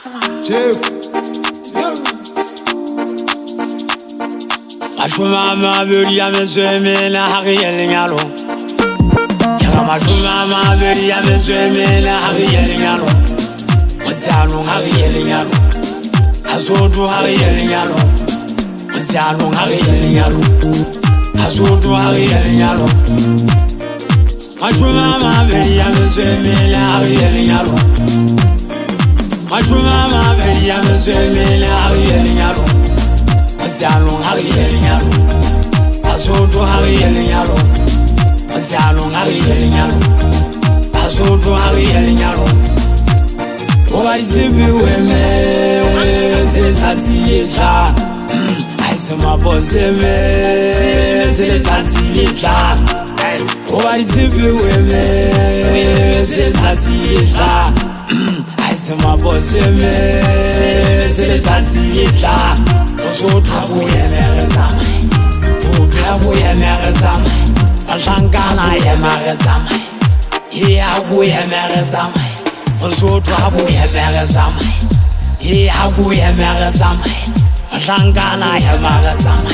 Chief. Mashuma beri amezweme na haki yelingalo. Yanga mashuma beri amezweme na haki yelingalo. Mzano haki yelingalo. Azotu haki yelingalo. Mzano haki yelingalo. Azotu haki yelingalo. Mashuma beri amezweme na haki yelingalo. Mashuma beri amezweme na haki yelingalo. Mzano haki yelingalo. Azotu haki yelingalo. Mzano haki yelingalo. Azotu haki yelingalo. Obali zibiweme zilezaziyedla. Ayisemaboseme zilezaziyedla. Obali zibiweme zilezaziyedla. Ayisemaboseme zilezaziyedla. Azotu abuyemerezama. Vubi abuyemerezama. Ashankana yemerezama. Abuyemerezama. Azotu abuyemerezama. Abuyemerezama. Ashankana yemerezama.